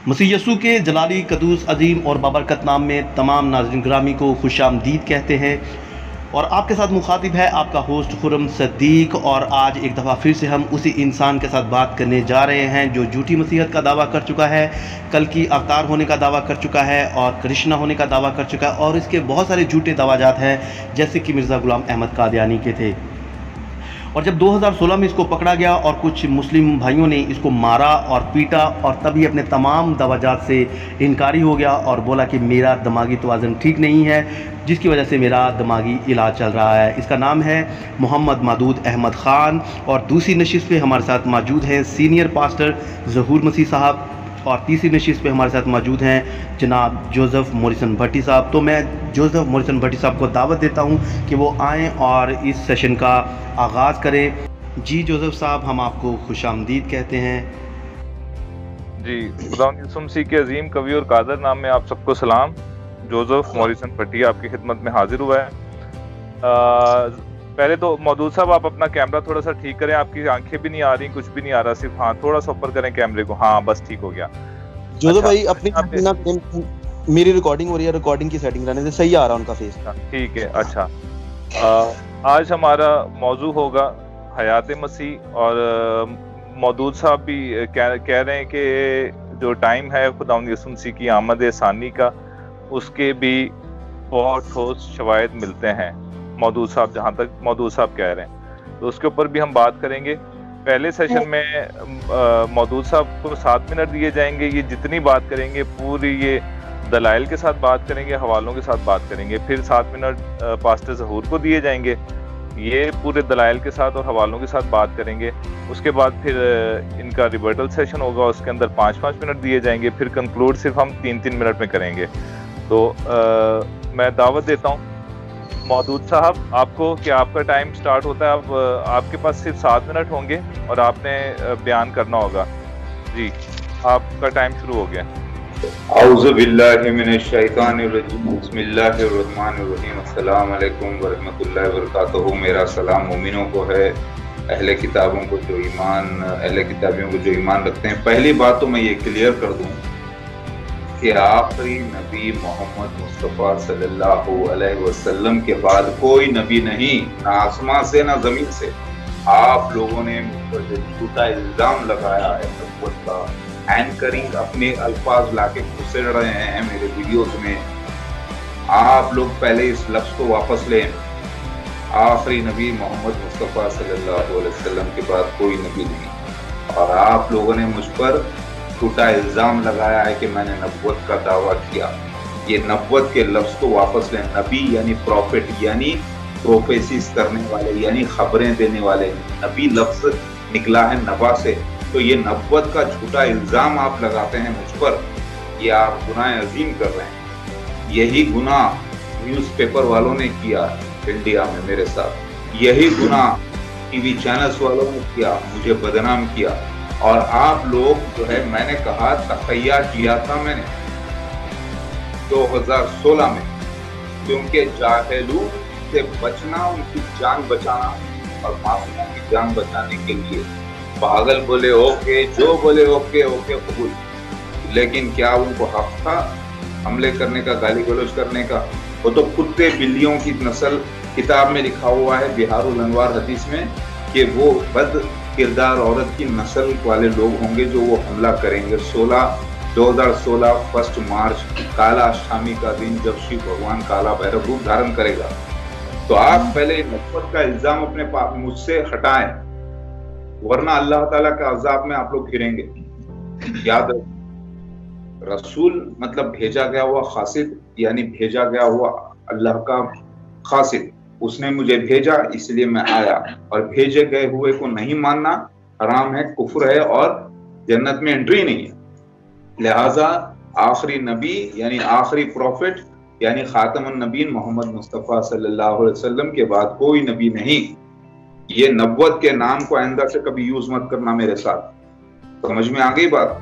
मसीह यस्सू के जलाली कदूस अजीम और बाबरकत नाम में तमाम नाज़रीन ग्रामी को खुशामदीद कहते हैं और आपके साथ मुखातिब है आपका होस्ट खुरम सद्दीक। और आज एक दफ़ा फिर से हम उसी इंसान के साथ बात करने जा रहे हैं जो झूठी मसीहत का दावा कर चुका है, कल की अवतार होने का दावा कर चुका है और कृष्णा होने का दावा कर चुका है, और इसके बहुत सारे झूठे दावाजात हैं जैसे कि मिर्ज़ा ग़ुलाम अहमद कादियानी के थे। और जब 2016 में इसको पकड़ा गया और कुछ मुस्लिम भाइयों ने इसको मारा और पीटा और तभी अपने तमाम दवाजात से इनकारी हो गया और बोला कि मेरा दिमागी तवाज़ुन ठीक नहीं है, जिसकी वजह से मेरा दिमागी इलाज चल रहा है। इसका नाम है मोहम्मद मादूद अहमद ख़ान। और दूसरी नशिस्त पे हमारे साथ मौजूद हैं सीनियर पास्टर ज़हूर मसीह साहब, और तीसरी नशिस्त पे हमारे साथ मौजूद हैं जनाब जोसेफ मॉरिसन भट्टी साहब। तो मैं जोसेफ मॉरिसन भट्टी साहब को दावत देता हूं कि वो आएँ और इस सेशन का आगाज़ करें। जी जोसेफ साहब, हम आपको खुशामदीद कहते हैं। जी, खुदा यीशु मसीह के अजीम कवि और कादर नाम में आप सबको सलाम। जोसेफ मॉरिसन भट्टी आपकी खिदमत में हाजिर हुआ है। पहले तो मौदूद साहब आप अपना कैमरा थोड़ा सा ठीक करें, आपकी आंखें भी नहीं आ रही, कुछ भी नहीं आ रहा, सिर्फ हाँ थोड़ा सा ऊपर करें कैमरे को। हाँ बस ठीक हो गया। जोसेफ भाई अपनी मेरी रिकॉर्डिंग हो रही है, रिकॉर्डिंग की सेटिंग रहने से सही आ रहा है उनका फेस। ठीक है। अच्छा, आज हमारा मौजू होगा हयात मसीह, और मौदूद साहब भी कह रहे हैं कि जो टाइम है खुदावंद यीशु मसीह की आमद सानी का, उसके भी बहुत ठोस शवाहिद मिलते हैं। मौदूद साहब जहाँ तक मौदूद साहब कह रहे हैं तो उसके ऊपर भी हम बात करेंगे। पहले सेशन में मौदूद साहब को 7 मिनट दिए जाएंगे। ये जितनी बात करेंगे पूरी ये दलाइल के साथ बात करेंगे, हवालों के साथ बात करेंगे। फिर 7 मिनट पास्टर ज़हूर को दिए जाएंगे, ये पूरे दलाइल के साथ और हवालों के साथ बात करेंगे। उसके बाद फिर इनका रिबर्टल सेशन होगा, उसके अंदर 5-5 मिनट दिए जाएंगे। फिर कंक्लूड सिर्फ हम 3-3 मिनट में करेंगे। तो मैं दावत देता हूँ मौदूद साहब आपको कि आपका टाइम स्टार्ट होता है। अब आपके पास सिर्फ 7 मिनट होंगे और आपने बयान करना होगा। जी, आपका टाइम शुरू हो गया। औज़ु बिल्लाहि मिनश शैतानिर रजीम, बिस्मिल्लाहिर रहमानिर रहीम, अस्सलामु अलैकुम व रहमतुल्लाहि व बरकातहू। मेरा सलाम मोमिनों को है, अहले किताबों को जो ईमान रखते हैं। पहली बात तो मैं ये क्लियर कर दूं कि आखिरी नबी मोहम्मद मुस्तफ़ा सल्लल्लाहु अलैहि वसल्लम के बाद कोई नबी नहीं, ना आसमां से ना जमीन से। आप लोगों ने मुझ पर जो झूठा इल्जाम लगाया है नबूवत का, एंकरिंग अपने अल्फाज लाके घुसेड़ रहे हैं मेरे वीडियोस में, आप लोग पहले इस लफ्ज को वापस लें। आखिरी नबी मोहम्मद मुस्तफ़ा सल्लल्लाहु अलैहि वसल्लम के बाद कोई नबी नहीं। और आप लोगों ने मुझ पर झूठा इल्जाम लगाया है कि मैंने नबूवत का दावा किया। ये नबूवत के लफ्ज को वापस लें। नबी यानी प्रॉफिट, यानी प्रोफेसिस करने वाले, यानी खबरें देने वाले। नबी लफ्ज निकला है नबा से, तो ये नबूवत का झूठा इल्जाम आप लगाते हैं मुझ पर, ये आप गुनाह अजीम कर रहे हैं। यही गुनाह न्यूज़पेपर वालों ने किया इंडिया में मेरे साथ, यही गुनाह टीवी चैनल्स वालों ने किया, मुझे बदनाम किया। और आप लोग जो है, मैंने कहा तखय्या किया था मैंने 2016 में, क्योंकि जाहिलू से बचना, उनकी जान बचाना और मासूमों की जान बचाने के लिए पागल बोले ओके, जो बोले ओके ओके कबूल। लेकिन क्या उनको हक था हमले करने का, गाली गलौज करने का? वो तो कुत्ते बिल्लियों की नस्ल, किताब में लिखा हुआ है बिहारुल अनवार हदीस में कि वो बद किरदार औरत की नस्ल वाले लोग होंगे जो वो हमला करेंगे। 2016 1 मार्च काला अष्टमी का दिन, जब शिव भगवान काला भैरव रूप धारण करेगा। तो आप पहले नबूवत का इल्जाम अपने मुझसे हटाएं, वरना अल्लाह ताला के अजाब में आप लोग गिरेंगे। याद रखें, रसूल मतलब भेजा गया हुआ खासिद, यानी भेजा गया हुआ अल्लाह का खासिद। उसने मुझे भेजा इसलिए मैं आया, और भेजे गए हुए को नहीं मानना हराम है, कुफ्र है, और जन्नत में एंट्री नहीं है। लिहाजा आखिरी नबी यानी आखिरी प्रॉफिट यानी खातमुन नबीन मोहम्मद मुस्तफ़ा सल्लल्लाहु अलैहि वसल्लम के बाद कोई नबी नहीं। ये नबूवत के नाम को आइंदा से कभी यूज मत करना मेरे साथ। समझ में आ गई बात?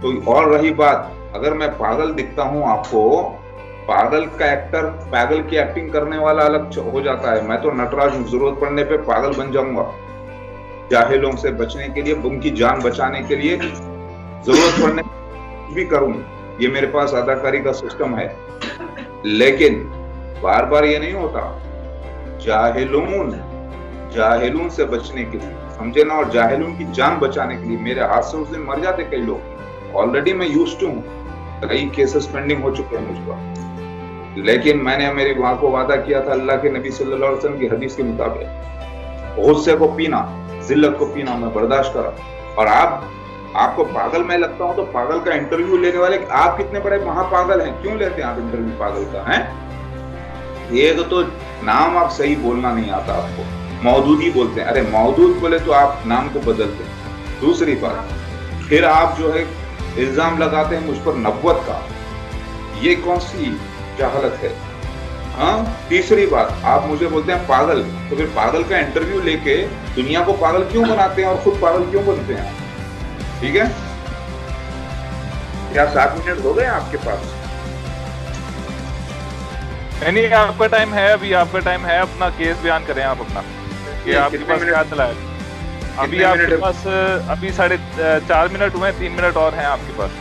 तो और रही बात, अगर मैं पागल दिखता हूं आपको, पागल का एक्टर, पागल की एक्टिंग करने वाला अलग हो जाता है। मैं तो नटराज हूं, जरूरत पड़ने पे पागल बन जाऊंगा जाहिलों से बचने के लिए, उनकी जान बचाने के लिए। जरूरत पड़ने कुछ भी करूं, ये मेरे पास अदाकारी का सिस्टम है, लेकिन बार बार ये नहीं होता। जाहिलून से बचने के लिए, समझे ना, और जाहिलून की जान बचाने के लिए मेरे हाथ से उस दिन मर जाते कई लोग। ऑलरेडी मैं यूज्ड टू हूं, कई केसेस पेंडिंग हो चुके हैं मुझ पर, लेकिन मैंने मेरी मां को वादा किया था अल्लाह के नबी सल्लल्लाहु अलैहि वसल्लम की हदीस के मुताबिक, गुस्से को पीना, जिल्लत को पीना मैं बर्दाश्त करा। और आपको पागल मैं लगता हूं तो पागल का इंटरव्यू लेने वाले, आप कितने बड़े महापागल हैं, क्यों लेते हैं आप इंटरव्यू पागल का? है ये तो नाम आप सही बोलना नहीं आता आपको, मौदूदी बोलते हैं। अरे मौदूद बोले तो आप नाम को बदलते हैं। दूसरी बात, फिर आप जो है इल्जाम लगाते हैं मुझ पर नब्वत का, ये कौन सी जहालत है? हाँ, तीसरी बात, आप मुझे बोलते हैं पागल, तो फिर पागल का इंटरव्यू लेके दुनिया को पागल क्यों बनाते हैं और खुद पागल क्यों बनते हैं? ठीक है, क्या 7 मिनट हो गए आपके पास? नहीं, आपका टाइम है, अभी आपका टाइम है, अपना केस बयान करें आप अपना, कि आपके पास क्या चला है अभी आपके पास। अभी 4.5 मिनट हुए, 3 मिनट और हैं आपके पास।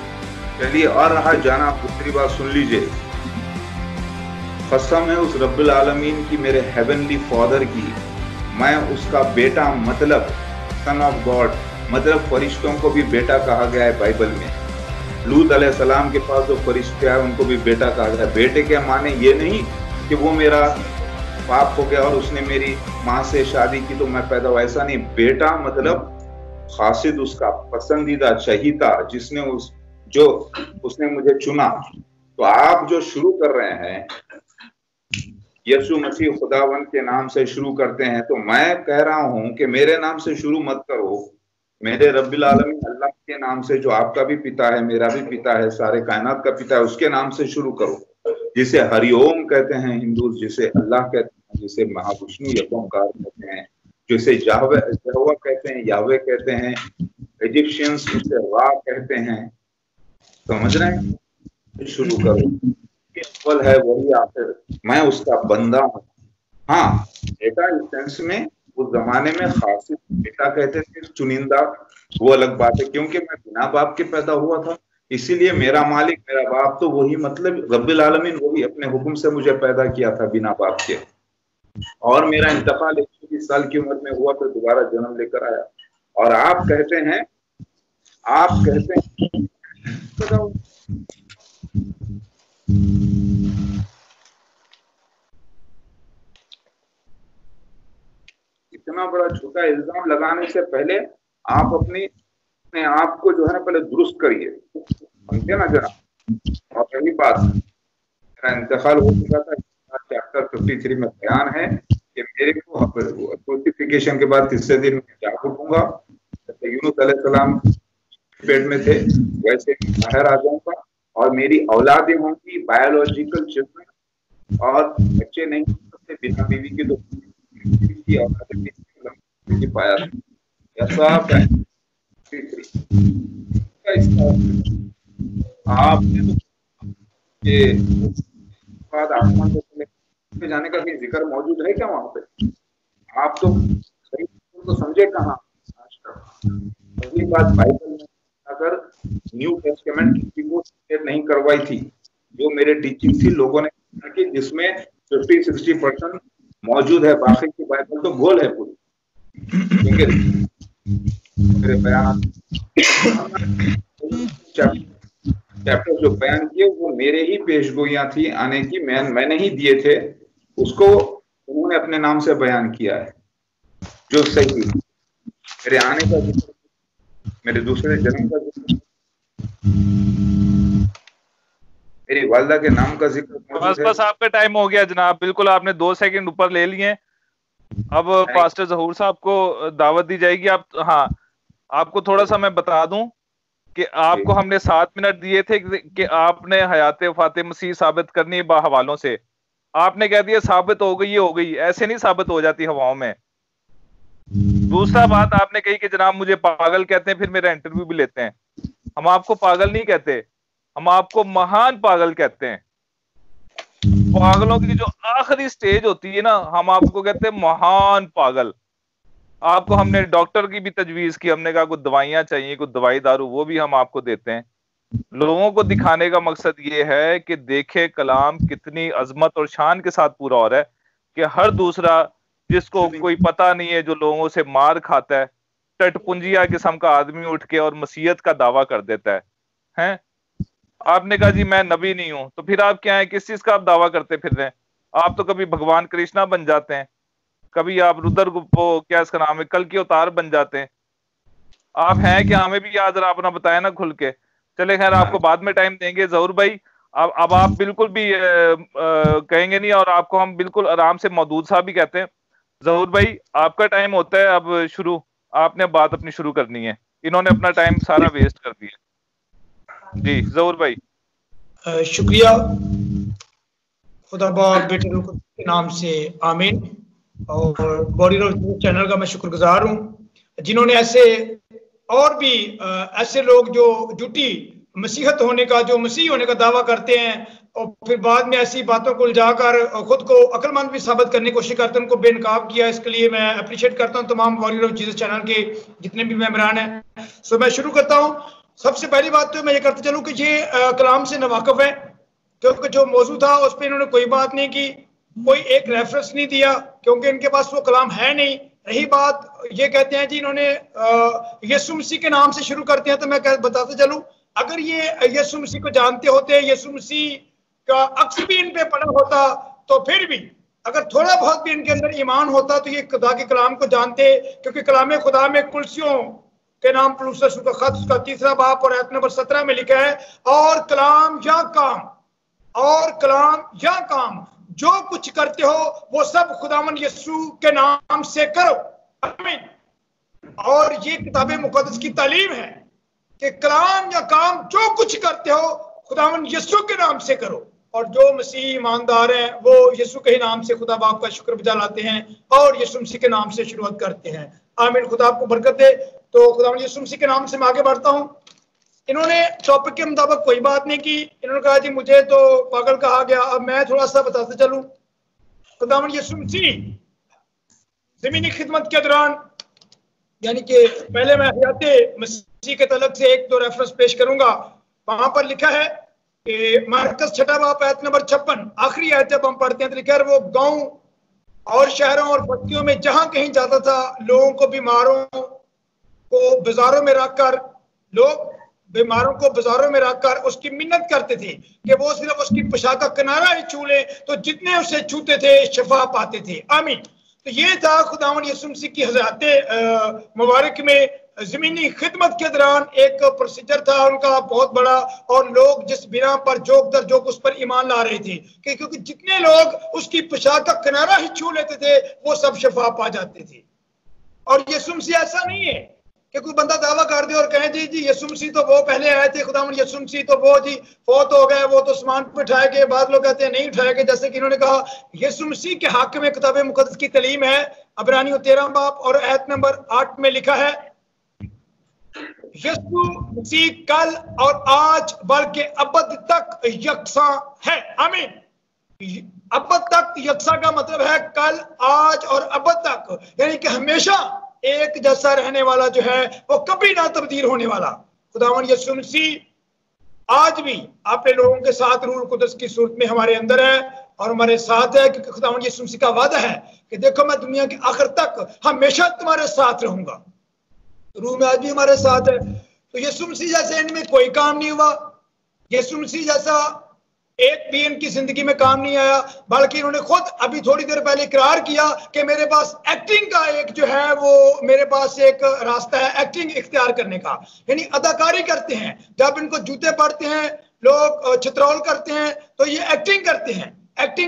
चलिए, और रहा जाना, दूसरी बात सुन लीजिए, कसम है उस रब्बुल आलमीन की, मेरे हेवनली फादर की, मैं उसका बेटा, मतलब सन ऑफ गॉड, मतलब फरिश्तों को भी बेटा कहा गया है बाइबल में। लूत अलैहिस्सलाम के पास जो फरिश्ते आए उनको भी बेटा कहा गया है। बेटे के माने ये नहीं कि वो मेरा बाप हो गया और उसने मेरी माँ से शादी की तो मैं पैदा हुआ, ऐसा नहीं। बेटा मतलब खासिद, उसका पसंदीदा, चहीता, जिसने उसने मुझे चुना। तो आप जो शुरू कर रहे हैं यीशु मसीह खुदावंद के नाम से शुरू करते हैं, तो मैं कह रहा हूं कि मेरे नाम से शुरू मत करो, मेरे रब्बिल आलमीन अल्लाह के नाम से, जो आपका भी पिता है, मेरा भी पिता है, सारे कायनात का पिता है, उसके नाम से शुरू करो, जिसे हरिओम कहते हैं हिंदू, जिसे अल्लाह कहते हैं, जिसे महाविष्णु या ओंकार कहते हैं, जिसे यहोवा कहते हैं, यावे कहते हैं, इजिप्शियंस उसे रा कहते हैं। समझ रहे हैं? शुरू करो, अव्वल है वही आखिर, मैं उसका बंदा हूँ। हाँ, बेटा इस सेंस में उस जमाने में खासिद बेटा कहते थे, चुनिंदा, वो अलग बात है, क्योंकि मैं बिना बाप के पैदा हुआ था, इसीलिए मेरा मालिक, मेरा बाप तो वही, मतलब रब्बिल आलमीन वही अपने हुक्म से मुझे पैदा किया था बिना बाप के। और मेरा इंतकाल 120 साल की उम्र में हुआ, तो दोबारा जन्म लेकर आया। और आप कहते हैं इतना बड़ा झूठा इल्जाम लगाने से पहले आप अपने आप को जो है ना पहले दुरुस्त करिए, समझे ना जरा। और पहली बात, मेरा इंतकाल हो चुका था, चैप्टर 53 में बयान है कि मेरे को क्रूसिफिकेशन के बाद 3 दिन में जाग उठूंगा, जैसे यूनुस अलैहिस्सलाम पेट में थे वैसे बाहर आ जाऊंगा, और मेरी औलादें होंगी, बायोलॉजिकल चिल्ड्रन, और बच्चे नहीं हो सकते बिना बीवी के, तो पाया आपने बाद आसमान पे जाने का भी जिक्र मौजूद है क्या वहां पे? आप तो सही तो समझे कहाँ आज तक? पहली बात, बाइबल में अगर न्यू टेस्टामेंट की वो नहीं करवाई थी, जो मेरे टीचिंग थी लोगों ने की, जिसमें 50-60% मौजूद है, बाकी की बाइबल तो गोल है पूरी। क्योंकि मेरे बयान चैप्टर जो बयान किए वो मेरे ही पेशगोइयां थी आने की, मैंने ही दिए थे, उसको उन्होंने अपने नाम से बयान किया है, जो सही मेरे आने का जिक्र, मेरे दूसरे जन्म का जिक्र, मेरी वालिदा के नाम का जिक्र। बस आपका टाइम हो गया जनाब, बिल्कुल आपने 2 सेकंड ऊपर ले लिए। अब पास्टर जहूर साहब को दावत दी जाएगी। आप, हाँ, आपको थोड़ा सा मैं बता दूं कि आपको हमने 7 मिनट दिए थे कि आपने हयात वफात मसीह साबित करनी हवालों से। आपने कह दिया साबित हो गई, ये हो गई, ऐसे नहीं साबित हो जाती हवाओं में। दूसरा बात आपने कही कि जनाब मुझे पागल कहते हैं, फिर मेरा इंटरव्यू भी लेते हैं। हम आपको पागल नहीं कहते, हम आपको महान पागल कहते हैं। पागलों की जो आखिरी स्टेज होती है ना, हम आपको कहते हैं महान पागल। आपको हमने डॉक्टर की भी तजवीज की, हमने कहा कुछ दवाइयां चाहिए, कुछ दवाई दारू, वो भी हम आपको देते हैं। لوگوں کو دکھانے کا مقصد یہ ہے کہ دیکھے کلام کتنی عظمت اور شان کے ساتھ پورا ہو رہا ہے کہ ہر دوسرا جس کو کوئی پتہ نہیں ہے جو لوگوں سے مار کھاتا ہے، ٹٹ پنجیا قسم کا آدمی اٹھ کے اور مسیحیت کا دعویٰ کر دیتا ہے. آپ نے کہا جی میں نبی نہیں ہوں، تو پھر آپ کیا ہیں، کس چیز کا آپ دعویٰ کرتے پھر رہے ہیں؟ آپ تو کبھی بھگوان کرشنا بن جاتے ہیں، کبھی آپ ردر کیا اس کا نام ہے کل کی اوتار بن جاتے ہیں. آپ ہیں کہ ہمیں بھی یاد رہا، اپنا بتایا نا کھل کے. چلے خیر آپ کو بعد میں ٹائم دیں گے. ظہور بھائی اب آپ بالکل بھی کہیں گے نہیں، اور آپ کو ہم بالکل آرام سے مودود صاحب بھی کہتے ہیں. ظہور بھائی آپ کا ٹائم ہوتا ہے اب شروع، آپ نے بات اپنی شروع کرنی ہے، انہوں نے اپنا ٹائم سارا ویسٹ کر دیا. جی ظہور بھائی. شکریہ. خدا باپ بیٹے روح کے نام سے آمین. اور بوری روڈ چینل کا میں شکر گزار ہوں جنہوں نے ایسے اور بھی ایسے لوگ جو جھوٹی مسیحت ہونے کا، جو مسیح ہونے کا دعویٰ کرتے ہیں اور پھر بعد میں ایسی باتوں کو الجھا کر خود کو عقل مند بھی ثابت کرنے کی کوشش کرتے ہیں، ان کو بے نقاب کیا. اس کے لیے میں اپریشیٹ کرتا ہوں تمام واریر آف جیسس چینل کے جتنے بھی ممبران ہیں. سو میں شروع کرتا ہوں. سب سے پہلی بات تو میں یہ کرتے چلوں کہ یہ کلام سے ناواقف ہے، کیونکہ جو موضوع تھا اس پہ انہوں نے کوئی بات نہیں کی، کوئی ایک ریفرنس نہیں دیا، کیونکہ ان کے پاس وہ کلام ہے نہیں. رہی بات یہ کہتے ہیں جی انہوں نے یسوع مسیح کے نام سے شروع کرتے ہیں، تو میں بتاتے چلوں اگر یہ یسوع مسیح کو جانتے ہوتے، یسوع مسیح کا عکس بھی ان پہ پڑا ہوتا، تو پھر بھی اگر تھوڑا بہت بھی ان کے اندر ایمان ہوتا تو یہ خدا کے کلام کو جانتے. کیونکہ کلام خدا میں کلسیوں کے نام پلوسس کا خط اس کا 3 باب اور آیت نمبر 17 میں لکھا ہے، اور کلام یا کام، اور کلام یا کام جو کچھ کرتے ہو وہ سب خداوند یسوع کے نام سے کرو. آمین. اور یہ کتاب مقدس کی تعلیم ہے کہ کلام یا کام جو کچھ کرتے ہو خداوند یسوع کے نام سے کرو. اور جو مسیح ایماندار ہیں وہ یسوع کے نام سے خدا باپ کا شکر بجا لاتے ہیں اور یسوع مسیح کے نام سے شروعات کرتے ہیں. آمین. خدا آپ کو برکت دے. تو خداوند یسوع مسیح کے نام سے میں آگے بڑھتا ہوں. انہوں نے ٹاپک کے مطابق کوئی بات نہیں کی. انہوں نے کہا جی مجھے تو پاگل کہا گیا. اب میں تھوڑا سا بتاتے چلوں. خداوند یسوع مسیح زمینی خدمت کے دوران، یعنی کہ پہلے میں حیات مسیح کے تعلق سے ایک دو ریفرنس پیش کروں گا. وہاں پر لکھا ہے کہ مرکز 6 باب آیت نمبر 56 آخری آیت جب ہم پڑھتے ہیں تو لکھا ہے وہ گاؤں اور شہروں اور بستیوں میں جہاں کہیں جاتا تھا لوگوں کو بیماروں کو بازاروں میں رکھ کر اس کی منت کرتے تھے کہ وہ صرف اس کی پوشاک کا کنارہ ہی چھو لے تو جتنے اسے چھوتے تھے شفا پاتے تھے. آمین. تو یہ تھا خداوند یسوع مسیح کی حضرات مبارک میں زمینی خدمت کے دوران ایک پروسیجر تھا ان کا بہت بڑا، اور لوگ جس بنا پر جوک در جوک اس پر ایمان لا رہے تھے کہ کیونکہ جتنے لوگ اس کی پوشاک کا کنارہ ہی چھو لیتے تھے وہ سب شفا پا جاتے تھے. اور یسوع مسیح ایسا نہیں ہے کہ کوئی بندہ دعویٰ کر دے اور کہے جی یسوع مسیح تو وہ پہلے آئے تھے، خداوند یسوع مسیح تو وہ جی فوت ہو گئے، وہ تو آسمان پہ اٹھائے گئے. بعض لوگ کہتے ہیں نہیں اٹھائے گئے، جیسے کہ انہوں نے کہا یسوع مسیح کے حق میں کتاب مقدس کی تعلیم ہے. عبرانیوں 13 باب اور آیت نمبر 8 میں لکھا ہے یسوع مسیح کل اور آج بلکہ ابد تک یکساں ہے. آمین. ابد تک یکساں کا مطلب ہے کل، آج اور ابد تک، یعنی کہ ہمیشہ ایک جیسا رہنے والا جو ہے وہ کبھی نہ تبدیل ہونے والا. خداوند یسوع مسیح آج بھی اپنے لوگوں کے ساتھ روح القدس کی صورت میں ہمارے اندر ہے اور ہمارے ساتھ ہے، کیونکہ خداوند یسوع مسیح کا وعدہ ہے کہ دیکھو میں دنیا کے آخر تک ہمیشہ تمہارے ساتھ رہوں گا. روح میں آج بھی ہمارے ساتھ ہے. تو یسوع مسیح جیسے ان میں کوئی کام نہیں ہوا، یسوع مسیح جیسا ایک بھی ان کی زندگی میں کام نہیں آیا، بلکہ انہوں نے خود ابھی تھوڑی دیر پہلے اقرار کیا کہ میرے پاس ایکٹنگ کا ایک جو ہے وہ میرے پاس ایک راستہ ہے ایکٹنگ اختیار کرنے کا، یعنی اداکاری کرتے ہیں. جب ان کو جوتے پڑتے ہیں لوگ چھترول کرتے ہیں تو یہ ایکٹنگ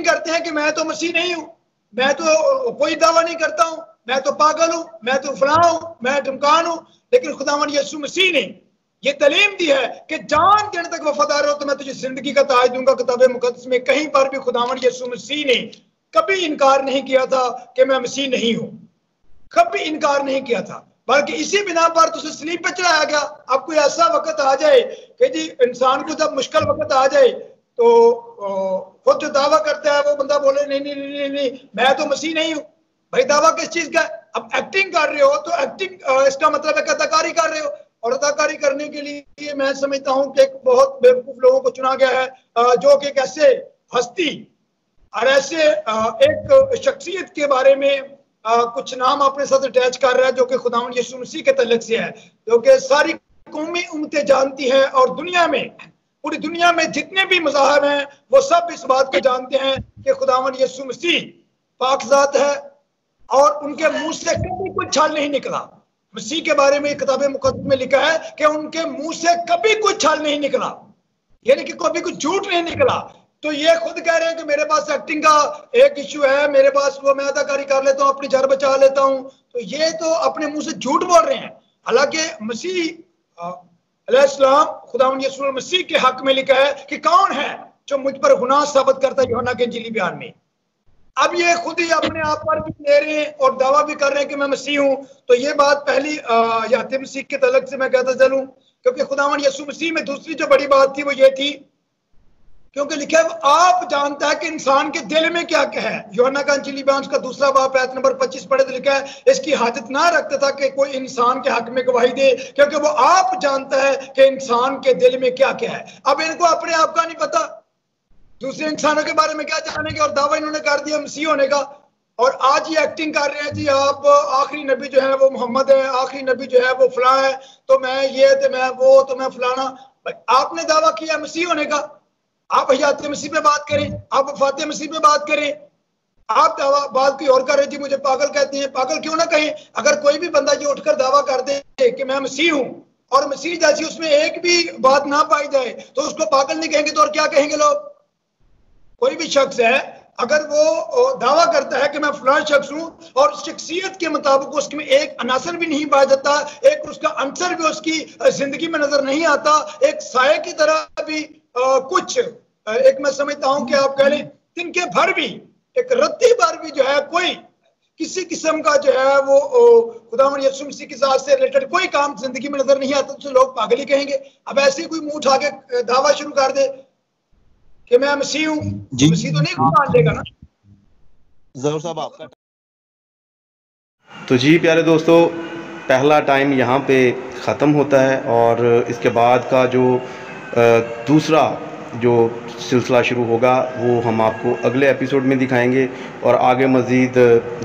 کرتے ہیں کہ میں تو مسیح نہیں ہوں، میں تو کوئی دعویٰ نہیں کرتا ہوں، میں تو پاگل ہوں، میں تو فلاں ہوں، میں ڈمکان ہوں. لیکن خداوند یسوع مسیح نے یہ تعلیم دی ہے کہ جان دینے تک وفادار ہو تو میں تجھے زندگی کا تاج دوں گا. کتاب مقدس میں کہیں پر بھی خداوند یسوع مسیح نے کبھی انکار نہیں کیا تھا کہ میں مسیح نہیں ہوں، کبھی انکار نہیں کیا تھا، بلکہ اسی بنا پر تو اسے صلیب پہ چڑھایا گیا. اب کوئی ایسا وقت آ جائے کہ جی انسان کو جب مشکل وقت آ جائے تو خود جو دعویٰ کرتا ہے وہ بندہ بولے نہیں میں تو مسیح نہیں ہوں. بھائی دعویٰ کس چیز کا ہے؟ اب ایکٹنگ کر رہے ہو تو ایکٹنگ اس کا مطلب ہے کہ اداکاری کر رہے ہو. اور اداکاری کرنے کے لیے میں سمجھتا ہوں کہ ایک بہت بیوقوف لوگوں کو چنا گیا ہے جو کہ ایک ایسے ہستی اور ایسے ایک شخصیت کے بارے میں کچھ نام اپنے ساتھ اٹیچ کر رہا ہے جو کہ خداوند یسوع مسیح کے تعلق سے ہے، جو کہ ساری قومی امتیں جانتی ہیں، اور دنیا میں پوری دنیا میں جتنے بھی مذاہب ہیں وہ سب اس بات کو جانتے ہیں کہ خداوند یسوع مسیح پاک ذات ہے، اور ان کے منہ سے کبھی کوئی چھال نہیں نکلا۔ مسیح کے بارے میں کتاب مقدس میں لکھا ہے کہ ان کے منہ سے کبھی کوئی چھال نہیں نکلا، یعنی کہ کبھی کوئی جھوٹ نہیں نکلا۔ تو یہ خود کہہ رہے ہیں کہ میرے پاس ایکٹنگ کا ایک ایشو ہے، میرے پاس وہ میں اداکاری کر لیتا ہوں، اپنی جان بچا لیتا ہوں، تو یہ تو اپنے منہ سے جھوٹ بول رہے ہیں۔ حالانکہ مسیح علیہ السلام خداوند یسوع مسیح کے حق میں لکھا ہے کہ کون ہے جو مجھ پر گناہ ثابت کرتا ہے یوحنا کے انجیلی بیان میں۔ اب یہ خود ہی اپنے آپ پر بھی لے رہے ہیں اور دعویٰ بھی کر رہے ہیں کہ میں مسیح ہوں۔ تو یہ بات پہلی یاتم مسیح کے تعلق سے میں کہتا چلوں، کیونکہ خداوند یسوع مسیح میں دوسری جو بڑی بات تھی وہ یہ تھی، کیونکہ لکھا ہے آپ جانتا ہے کہ انسان کے دل میں کیا کیا ہے۔ یوحنا کا انجیلی بیان کا 2 باب آیت نمبر 25 پڑھے تو لکھا ہے اس کی حاجت نہ رکھتا تھا کہ کوئی انسان کے حق میں گواہی دے، کیونکہ وہ آپ جانتا ہے کہ انسان کے دل میں کیا کیا ہے۔ اب ان کو اپنے آپ کا نہیں پتا، دوسرے انسانوں کے بارے میں کیا جانیں گے، اور دعویٰ انہوں نے کر دیا مسیح ہونے کا، اور آج یہ ایکٹنگ کر رہے ہیں جی آپ آخری نبی جو ہے وہ محمد ہے، آخری نبی جو ہے وہ فلاں ہے، تو میں یہ تو میں وہ تو میں فلانا۔ آپ نے دعویٰ کیا مسیح ہونے کا، آپ حیات مسیح پہ بات کریں، آپ وفات مسیح پہ بات کریں، آپ دعویٰ بات کوئی اور کر رہے جی مجھے پاگل کہتے ہیں۔ پاگل کیوں نہ کہیں، اگر کوئی بھی بندہ یہ اٹھ کر دعویٰ کر دے کہ میں مسیح ہوں اور مسیح جیسی اس میں ایک بھی بات نہ پائی جائے تو اس کو پاگل نہیں کہیں گے، تو اور کیا کہیں گے لوگ؟ کوئی بھی شخص ہے اگر وہ دعویٰ کرتا ہے کہ میں فلاں شخص ہوں اور شخصیت کے مطابق اس میں ایک عناصر بھی نہیں پایا جاتا، ایک اس کا عنصر بھی اس کی زندگی میں نظر نہیں آتا، ایک سائے کی طرح بھی کچھ ایک میں سمجھتا ہوں کہ آپ کہہ لیں دن کے بھر بھی ایک رتی بھر بھی جو ہے کوئی کسی قسم کا جو ہے وہ خداوند یسوع مسیح کی ذات سے ریلیٹڈ کوئی کام زندگی میں نظر نہیں آتا، تو لوگ پاگل ہی کہیں گے۔ اب ایسے کوئی منہ اٹھا کے دعویٰ شروع کر دے کہ میں مسیح ہوں، مسیح تو نہیں مان لے گا نا۔ ظہور صاحب آپ کا تو جی پیارے دوستو، پہلا ٹائم یہاں پہ ختم ہوتا ہے، اور اس کے بعد کا جو دوسرا جو سلسلہ شروع ہوگا وہ ہم آپ کو اگلے ایپیسوڈ میں دکھائیں گے، اور آگے مزید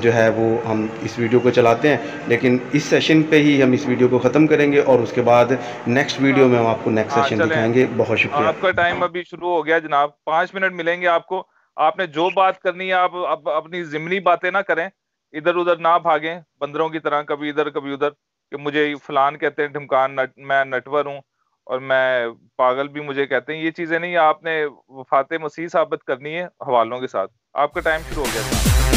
جو ہے وہ ہم اس ویڈیو کو چلاتے ہیں، لیکن اس سیشن پہ ہی ہم اس ویڈیو کو ختم کریں گے، اور اس کے بعد نیکسٹ ویڈیو میں ہم آپ کو نیکسٹ سیشن دکھائیں گے۔ بہت شکریہ۔ آپ کا ٹائم ابھی شروع ہو گیا جناب، 5 منٹ ملیں گے آپ کو۔ آپ نے جو بات کرنی ہے آپ اپنی ضمنی باتیں نہ کریں، ادھر ادھر نہ بھاگیں بندروں کی طرح، کبھی ادھر کبھی ادھر، کہ مجھے فلان کہتے ہیں ڈھمکان، میں نٹور ہوں اور میں پاگل بھی مجھے کہتے ہیں، یہ چیزیں نہیں۔ آپ نے وفات مسیح ثابت کرنی ہے حوالوں کے ساتھ۔ آپ کا ٹائم شروع ہو گیا تھا۔